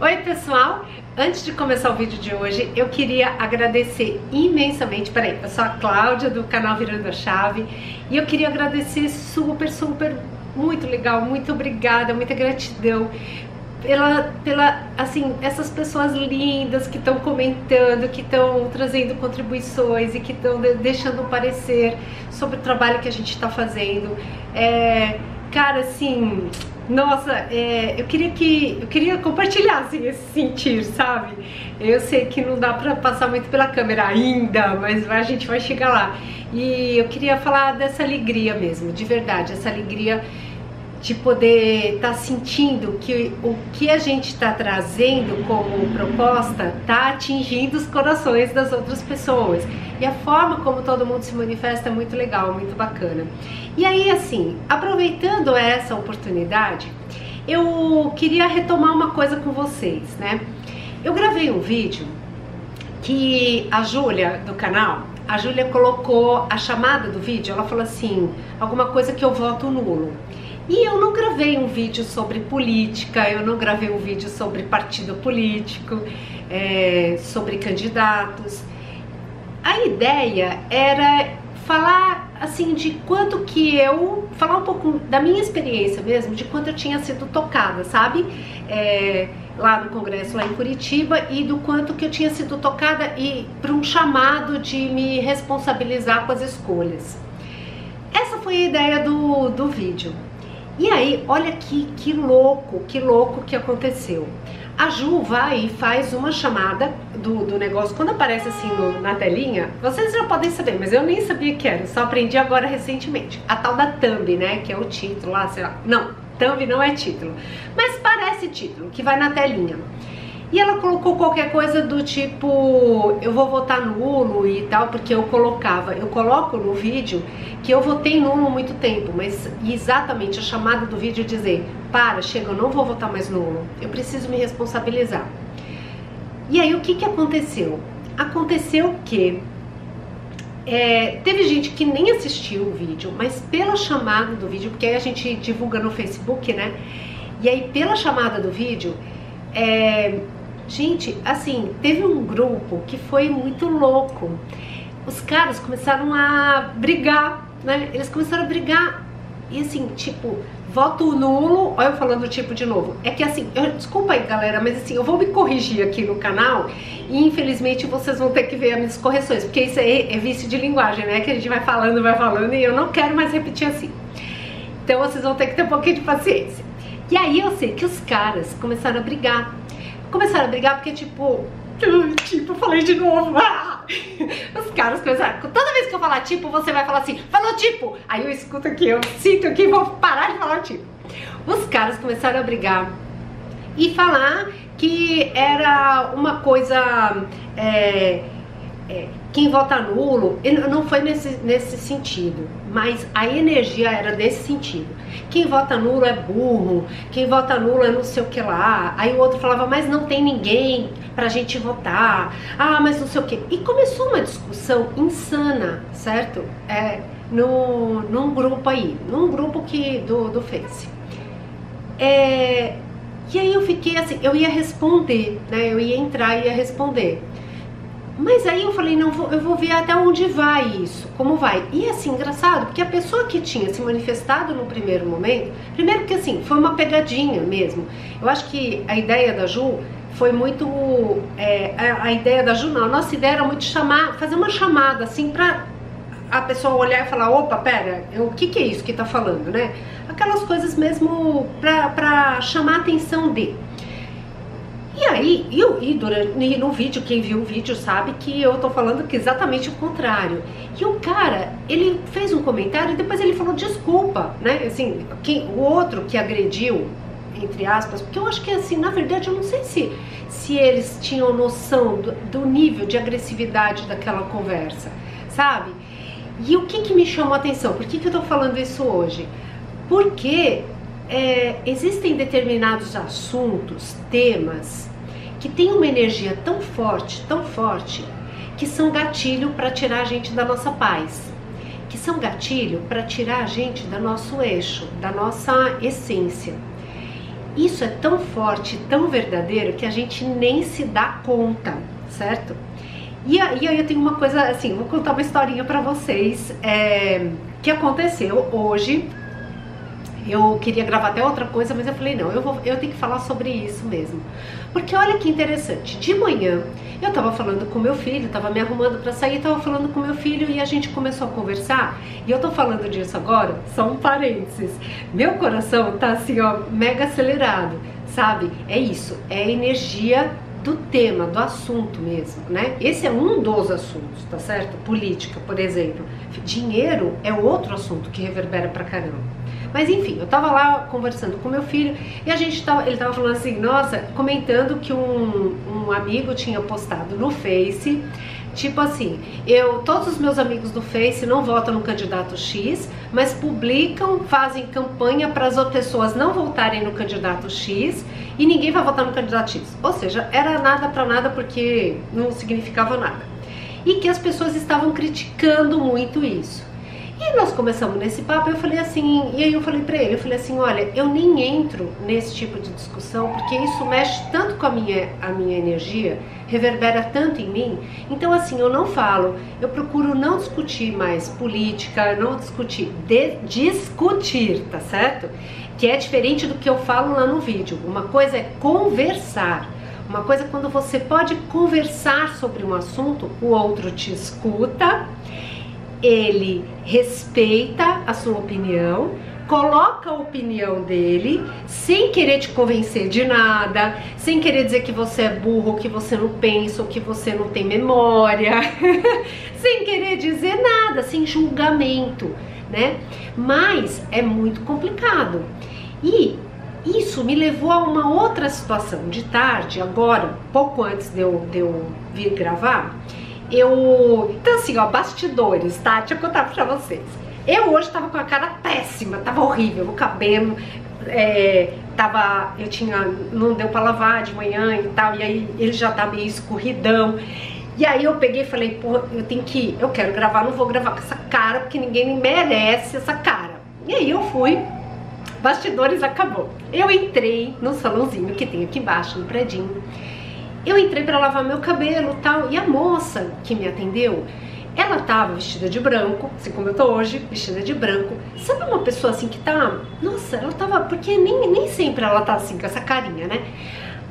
Oi pessoal, antes de começar o vídeo de hoje, eu queria agradecer imensamente, peraí, eu sou a Cláudia do canal Virando a Chave e eu queria agradecer super, muito legal, muito obrigada, muita gratidão assim, essas pessoas lindas que estão comentando, que estão trazendo contribuições e que estão deixando um parecer sobre o trabalho que a gente está fazendo. Cara, assim, nossa, eu queria compartilhar assim, esse sentir, sabe? Eu sei que não dá pra passar muito pela câmera ainda, mas a gente vai chegar lá. E eu queria falar dessa alegria mesmo, de verdade, essa alegria de poder estar sentindo que o que a gente está trazendo como proposta está atingindo os corações das outras pessoas. E a forma como todo mundo se manifesta é muito legal, muito bacana. E aí, assim, aproveitando essa oportunidade, eu queria retomar uma coisa com vocês, né? Eu gravei um vídeo que a Júlia do canal, a Júlia colocou a chamada do vídeo, ela falou assim, alguma coisa que eu voto nulo. E eu não gravei um vídeo sobre política, eu não gravei um vídeo sobre partido político, sobre candidatos. A ideia era falar assim de quanto que falar um pouco da minha experiência mesmo, de quanto eu tinha sido tocada, sabe? Lá no congresso, lá em Curitiba, e do quanto que eu tinha sido tocada e para um chamado de me responsabilizar com as escolhas. Essa foi a ideia do vídeo. E aí, olha que louco que aconteceu. A Ju vai e faz uma chamada do negócio, quando aparece assim na telinha, vocês já podem saber, mas eu nem sabia que era, só aprendi agora recentemente. A tal da thumb, né, que é o título lá, sei lá. Não, thumb não é título, mas parece título, que vai na telinha. E ela colocou qualquer coisa do tipo, eu vou votar nulo e tal, porque eu coloco no vídeo que eu votei nulo há muito tempo, mas exatamente a chamada do vídeo dizer, chega, eu não vou votar mais nulo, eu preciso me responsabilizar. E aí o que aconteceu? Aconteceu que teve gente que nem assistiu o vídeo, mas pela chamada do vídeo, porque aí a gente divulga no Facebook, né? E aí pela chamada do vídeo, gente, assim, teve um grupo que foi muito louco. Os caras começaram a brigar, né? Eles começaram a brigar e assim, tipo, voto nulo. Olha eu falando tipo de novo. É que assim, desculpa aí galera, mas assim, eu vou me corrigir aqui no canal e infelizmente vocês vão ter que ver as minhas correções, porque isso aí é vício de linguagem, né? Que a gente vai falando e eu não quero mais repetir assim. Então vocês vão ter que ter um pouquinho de paciência. E aí eu sei que os caras começaram a brigar. Começaram a brigar porque tipo, falei de novo. Os caras começaram, toda vez que eu falar tipo, você vai falar assim, falou tipo. Aí eu escuto aqui, eu sinto aqui e vou parar de falar tipo. Os caras começaram a brigar e falar que era uma coisa, quem vota nulo, não foi nesse sentido, mas a energia era desse sentido. Quem vota nulo é burro, quem vota nulo é não sei o que lá. Aí o outro falava, mas não tem ninguém pra gente votar. Mas não sei o que. E começou uma discussão insana, certo? Num grupo aí, num grupo do Face. E aí eu fiquei assim, eu ia responder, né? Eu ia entrar e ia responder. Mas aí eu falei, não, eu vou ver até onde vai isso, como vai. E assim, engraçado, porque a pessoa que tinha se manifestado no primeiro momento, primeiro que assim, foi uma pegadinha mesmo. Eu acho que a ideia da Ju foi muito, a ideia da Ju não, a nossa ideia era muito fazer uma chamada assim pra a pessoa olhar e falar, opa, pera, o que é isso que tá falando, né? Aquelas coisas mesmo pra chamar a atenção de. E aí, no vídeo, quem viu o vídeo sabe que eu tô falando que exatamente o contrário. E o cara, ele fez um comentário e depois ele falou desculpa, né? Assim, o outro que agrediu, entre aspas, porque eu acho que assim, na verdade, eu não sei se eles tinham noção do nível de agressividade daquela conversa, sabe? E o que me chamou a atenção? Por que eu tô falando isso hoje? Porque existem determinados assuntos, temas, que tem uma energia tão forte, que são gatilho para tirar a gente da nossa paz, que são gatilho para tirar a gente do nosso eixo, da nossa essência. isso é tão forte, tão verdadeiro, que a gente nem se dá conta, certo? E aí eu tenho uma coisa assim, vou contar uma historinha pra vocês, que aconteceu hoje. Eu queria gravar até outra coisa, mas eu falei, não, eu tenho que falar sobre isso mesmo. Porque olha que interessante, de manhã eu tava falando com meu filho, tava me arrumando pra sair, tava falando com meu filho e a gente começou a conversar. E eu tô falando disso agora, só um parênteses. Meu coração tá assim, ó, mega acelerado, sabe? É isso, é a energia do tema, do assunto mesmo, né? Esse é um dos assuntos, tá certo? Política, por exemplo. Dinheiro é outro assunto que reverbera pra caramba. Mas enfim, eu tava lá conversando com meu filho e ele tava falando assim, nossa, comentando que um amigo tinha postado no Face, tipo assim, todos os meus amigos do Face não votam no candidato X, mas publicam, fazem campanha para as outras pessoas não votarem no candidato X e ninguém vai votar no candidato X. Ou seja, era nada pra nada porque não significava nada. E que as pessoas estavam criticando muito isso. E nós começamos nesse papo, eu falei assim, e aí eu falei pra ele, eu falei assim, olha, eu nem entro nesse tipo de discussão, porque isso mexe tanto com a minha energia, reverbera tanto em mim, então assim, eu não falo, eu procuro não discutir mais política, não discutir, discutir, tá certo? Que é diferente do que eu falo lá no vídeo, uma coisa é conversar, uma coisa é quando você pode conversar sobre um assunto, o outro te escuta, ele respeita a sua opinião, coloca a opinião dele, sem querer te convencer de nada, sem querer dizer que você é burro, que você não pensa, ou que você não tem memória, sem querer dizer nada, sem julgamento, né? Mas é muito complicado. E isso me levou a uma outra situação. De tarde, agora, pouco antes de eu vir gravar, então assim, ó, bastidores, tá? Deixa eu contar pra vocês. Eu hoje tava com a cara péssima, tava horrível, o cabelo, não deu pra lavar de manhã e tal, e aí ele já tá meio escorridão. E aí eu peguei e falei, pô, eu quero gravar, não vou gravar com essa cara, porque ninguém merece essa cara. E aí eu fui, bastidores acabou. Eu entrei no salãozinho que tem aqui embaixo, no predinho. Eu entrei pra lavar meu cabelo e tal, e a moça que me atendeu, ela tava vestida de branco, assim como eu tô hoje, vestida de branco. Sabe uma pessoa assim que tá... Nossa, ela tava... Porque nem sempre ela tá assim, com essa carinha, né?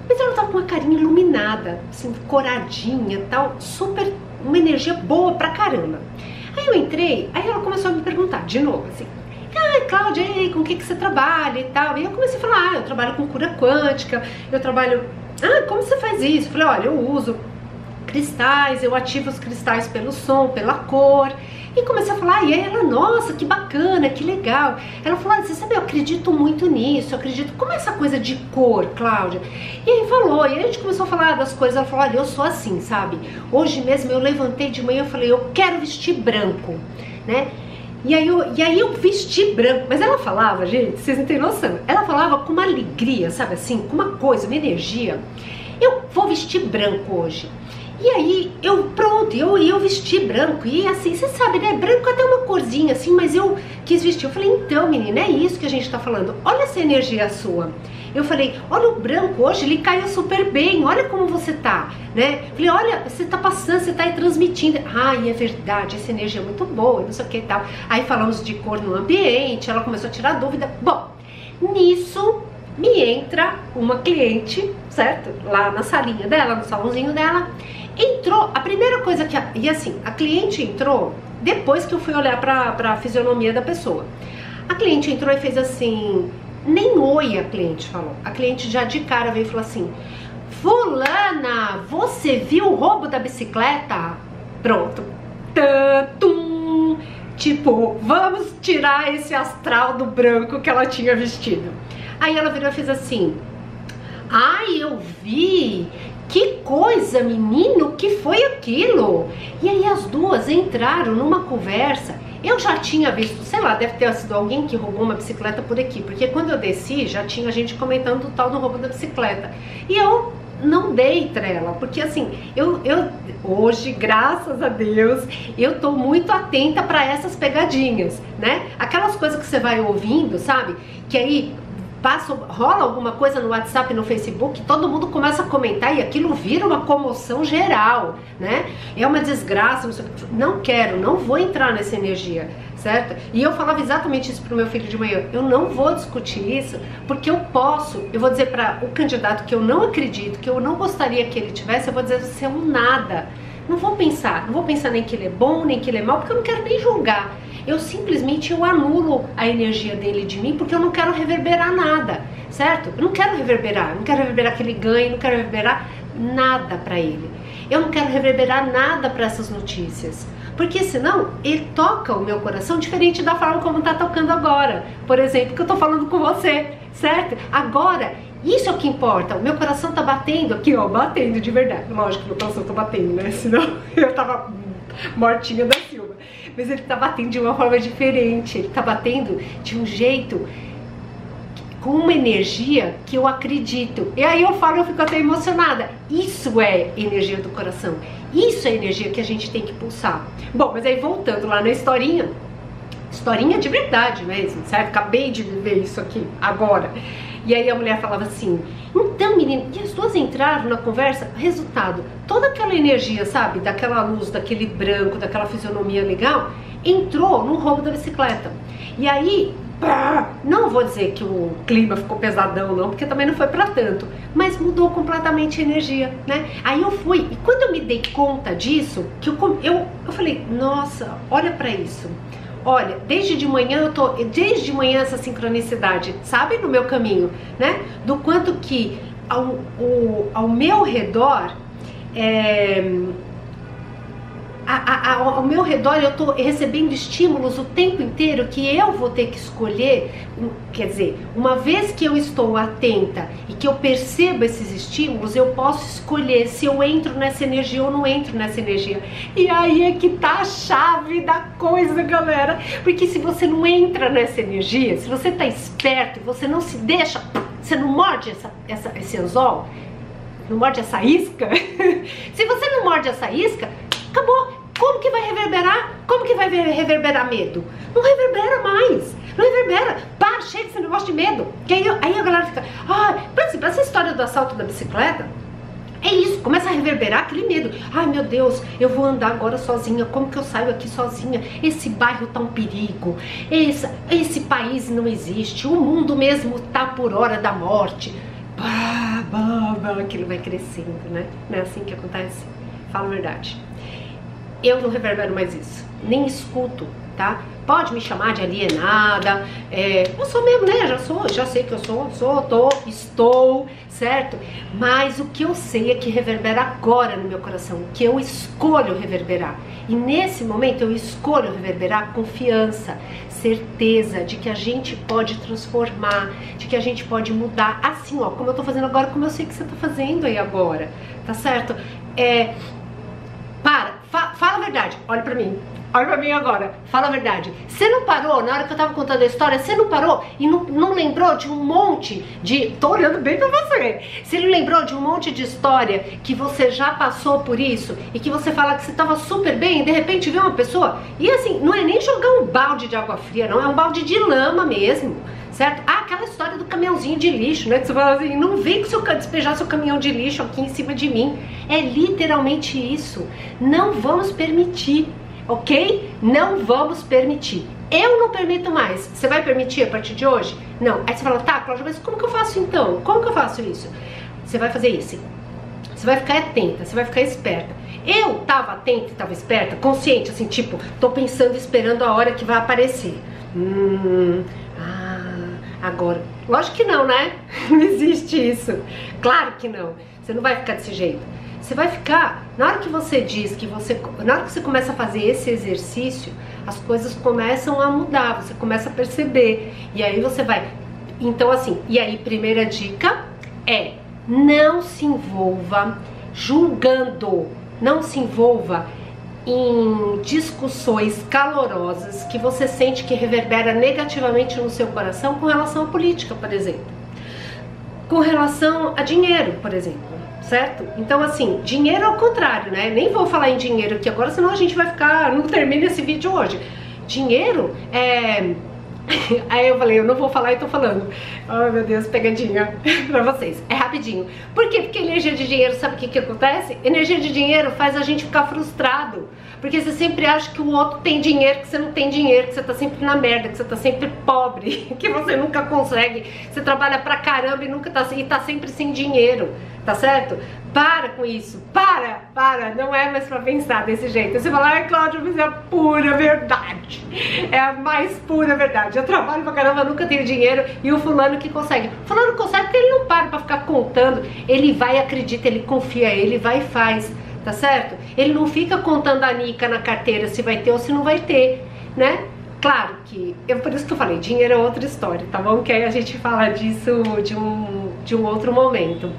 Mas ela tava com uma carinha iluminada, assim, coradinha e tal, super... Uma energia boa pra caramba. Aí eu entrei, aí ela começou a me perguntar de novo, assim... Ah, Cláudia, com o que você trabalha e tal? E eu comecei a falar, eu trabalho com cura quântica, eu trabalho... Ah, como você faz isso? Eu falei, olha, eu uso cristais, eu ativo os cristais pelo som, pela cor. E comecei a falar, e aí ela, nossa, que bacana, que legal. Ela falou, você sabe, eu acredito muito nisso, eu acredito, como é essa coisa de cor, Cláudia? E aí falou, e aí a gente começou a falar das coisas, ela falou, olha, eu sou assim, sabe? Hoje mesmo eu levantei de manhã e falei, eu quero vestir branco, né? E aí eu vesti branco, mas ela falava, gente, vocês não têm noção, ela falava com uma alegria, sabe assim, com uma coisa, uma energia. Eu vou vestir branco hoje. E aí, eu vesti branco, e assim, você sabe, né, branco até uma corzinha assim, mas eu quis vestir. Eu falei, então menina, é isso que a gente tá falando, olha essa energia sua. Eu falei, olha o branco hoje, ele caiu super bem, olha como você tá, né? Falei, olha, você tá passando, você tá aí transmitindo. Ai, é verdade, essa energia é muito boa, não sei o que e tal. Aí falamos de cor no ambiente, ela começou a tirar dúvida. Bom, nisso me entra uma cliente, certo? Lá na salinha dela, no salãozinho dela. Entrou, a primeira coisa que... E assim, a cliente entrou depois que eu fui olhar pra fisionomia da pessoa. A cliente entrou e fez assim... Nem oi a cliente falou. A cliente já de cara veio e falou assim, fulana, você viu o roubo da bicicleta? Pronto. Tantum. Tipo, vamos tirar esse astral do branco que ela tinha vestido. Aí ela virou e fez assim, ai, eu vi, que coisa, menino, que foi aquilo? E aí as duas entraram numa conversa. Eu já tinha visto, sei lá, deve ter sido alguém que roubou uma bicicleta por aqui, porque quando eu desci já tinha gente comentando o tal do roubo da bicicleta. E eu não dei trela, porque assim, eu hoje, graças a Deus, eu tô muito atenta para essas pegadinhas, né? Aquelas coisas que você vai ouvindo, sabe? Que aí rola alguma coisa no WhatsApp, no Facebook, todo mundo começa a comentar e aquilo vira uma comoção geral, né? É uma desgraça, não quero, não vou entrar nessa energia, certo? E eu falava exatamente isso pro meu filho de manhã, eu não vou discutir isso, porque eu vou dizer para o candidato que eu não acredito, que eu não gostaria que ele tivesse, eu vou dizer, você é um nada. Não vou pensar nem que ele é bom, nem que ele é mau, porque eu não quero nem julgar. Eu simplesmente anulo a energia dele de mim, porque eu não quero reverberar nada, certo? Eu não quero reverberar que ele ganhe, não quero reverberar nada pra ele. Eu não quero reverberar nada pra essas notícias, porque senão ele toca o meu coração diferente da forma como tá tocando agora. Por exemplo, que eu tô falando com você, certo? Agora, isso é o que importa, o meu coração tá batendo aqui, ó, batendo de verdade. Lógico que meu coração tá batendo, né? Senão eu tava mortinha da Silva. Mas ele tá batendo de uma forma diferente, ele tá batendo de um jeito, com uma energia que eu acredito. E aí eu fico até emocionada. Isso é energia do coração, isso é energia que a gente tem que pulsar. Bom, mas aí voltando lá na historinha de verdade mesmo, certo? Acabei de viver isso aqui, agora. E aí a mulher falava assim, então menina, e as duas entraram na conversa, resultado, toda aquela energia, sabe, daquela luz, daquele branco, daquela fisionomia legal, entrou no roubo da bicicleta. E aí, não vou dizer que o clima ficou pesadão não, porque também não foi pra tanto, mas mudou completamente a energia, né? Aí eu fui, e quando eu me dei conta disso, que eu falei, nossa, olha pra isso. Olha, desde de manhã essa sincronicidade, sabe, no meu caminho, né? Do quanto que ao meu redor, ao meu redor eu tô recebendo estímulos o tempo inteiro que eu vou ter que escolher. Quer dizer, uma vez que eu estou atenta e que eu percebo esses estímulos, eu posso escolher se eu entro nessa energia ou não entro nessa energia. E aí é que tá a chave da coisa, galera, porque se você não entra nessa energia, se você tá esperto e você não se deixa, você não morde esse anzol, não morde essa isca, se você não morde essa isca, acabou. Como que vai reverberar? Como que vai reverberar medo? Não reverbera mais. Não reverbera. Para, chega esse negócio de medo. Que aí a galera fica... por exemplo, essa história do assalto da bicicleta, é isso. Começa a reverberar aquele medo. Ai, meu Deus, eu vou andar agora sozinha. Como que eu saio aqui sozinha? Esse bairro tá um perigo. Esse país não existe. O mundo mesmo tá por hora da morte. Aquilo vai crescendo, né? Não é assim que acontece? Fala a verdade. Eu não reverbero mais isso, nem escuto, tá? Pode me chamar de alienada, eu sou mesmo, né? Já sei que eu estou, certo? Mas o que eu sei é que reverbera agora no meu coração, que eu escolho reverberar. E nesse momento eu escolho reverberar confiança, certeza de que a gente pode transformar, de que a gente pode mudar, assim, ó, como eu tô fazendo agora, como eu sei que você tá fazendo aí agora, tá certo? Fala a verdade, olha pra mim agora, fala a verdade. Você não parou, na hora que eu tava contando a história, você não parou e não lembrou de um monte de... Tô olhando bem pra você. Você não lembrou de um monte de história que você já passou por isso e que você fala que você tava super bem e de repente vê uma pessoa... E assim, não é nem jogar um balde de água fria, não, é um balde de lama mesmo, certo? Aquela história do caminhãozinho de lixo, né? Que você fala assim, não vem despejar seu caminhão de lixo aqui em cima de mim. É literalmente isso. Não vamos permitir, ok? Não vamos permitir. Eu não permito mais. Você vai permitir a partir de hoje? Não. Aí você fala, tá, Cláudia, mas como que eu faço então? Como que eu faço isso? Você vai fazer isso. Você vai ficar atenta, você vai ficar esperta. Eu tava atenta e tava esperta, consciente, assim, tipo, tô pensando, esperando a hora que vai aparecer. Agora, lógico que não, né? Não existe isso. Claro que não. Você não vai ficar desse jeito. Você vai ficar, na hora que você diz que na hora que você começa a fazer esse exercício, as coisas começam a mudar, você começa a perceber. E aí você vai, então assim, e aí primeira dica é, não se envolva julgando, não se envolva em discussões calorosas que você sente que reverbera negativamente no seu coração com relação à política, por exemplo. Com relação a dinheiro, por exemplo, certo? Então assim, dinheiro ao contrário, né? Nem vou falar em dinheiro aqui agora, senão a gente vai ficar, não termina esse vídeo hoje. Dinheiro é... Aí eu falei, eu não vou falar e tô falando. Oh, meu Deus, pegadinha pra vocês. É rapidinho. Por quê? Porque energia de dinheiro, sabe o que acontece? Energia de dinheiro faz a gente ficar frustrado. Porque você sempre acha que o outro tem dinheiro, que você não tem dinheiro, que você tá sempre na merda, que você tá sempre pobre, que você nunca consegue, você trabalha pra caramba e nunca tá sempre sem dinheiro, tá certo? Para com isso, para, não é mais pra pensar desse jeito. Você fala, ai Cláudia, mas é a pura verdade, é a mais pura verdade. Eu trabalho pra caramba, nunca tenho dinheiro e o fulano que consegue. O fulano consegue porque ele não para pra ficar contando, ele vai, acredita, ele confia, ele vai e faz. Tá certo? Ele não fica contando a nica na carteira se vai ter ou se não vai ter, né? Claro que, por isso que eu falei, dinheiro é outra história, tá bom? Que aí a gente fala disso de um outro momento.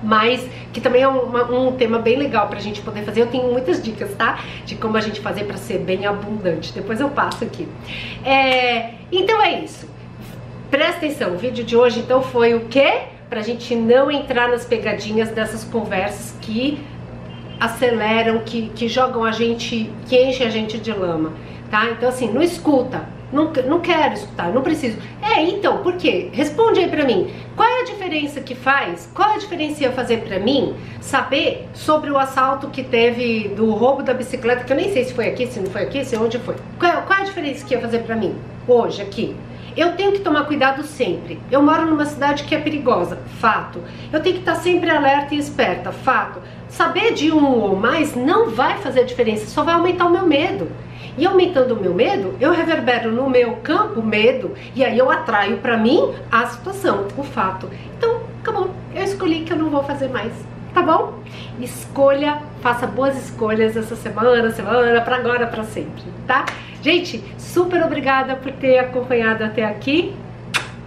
Mas que também é um tema bem legal pra gente poder fazer. Eu tenho muitas dicas, tá? De como a gente fazer pra ser bem abundante. Depois eu passo aqui. Então é isso. Presta atenção, o vídeo de hoje então foi o quê? Pra gente não entrar nas pegadinhas dessas conversas que aceleram, que jogam a gente, que enchem a gente de lama, tá? Então assim, não escuta, não quero escutar, não preciso. Então, por quê? Responde aí pra mim, qual é a diferença que faz, qual é a diferença ia fazer pra mim saber sobre o assalto que teve do roubo da bicicleta, que eu nem sei se foi aqui, se não foi aqui, se onde foi. Qual é a diferença que ia fazer pra mim, hoje, aqui? Eu tenho que tomar cuidado sempre. Eu moro numa cidade que é perigosa, fato. Eu tenho que estar sempre alerta e esperta, fato. Saber de um ou mais não vai fazer diferença, só vai aumentar o meu medo. E aumentando o meu medo, eu reverbero no meu campo medo e aí eu atraio pra mim a situação, o fato. Então, acabou. Eu escolhi que eu não vou fazer mais, tá bom? Escolha, faça boas escolhas essa semana, pra agora, pra sempre, tá? Gente, super obrigada por ter acompanhado até aqui.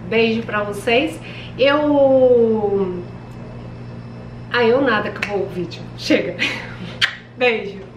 Beijo pra vocês. Eu nada, acabou o vídeo. Chega. Beijo.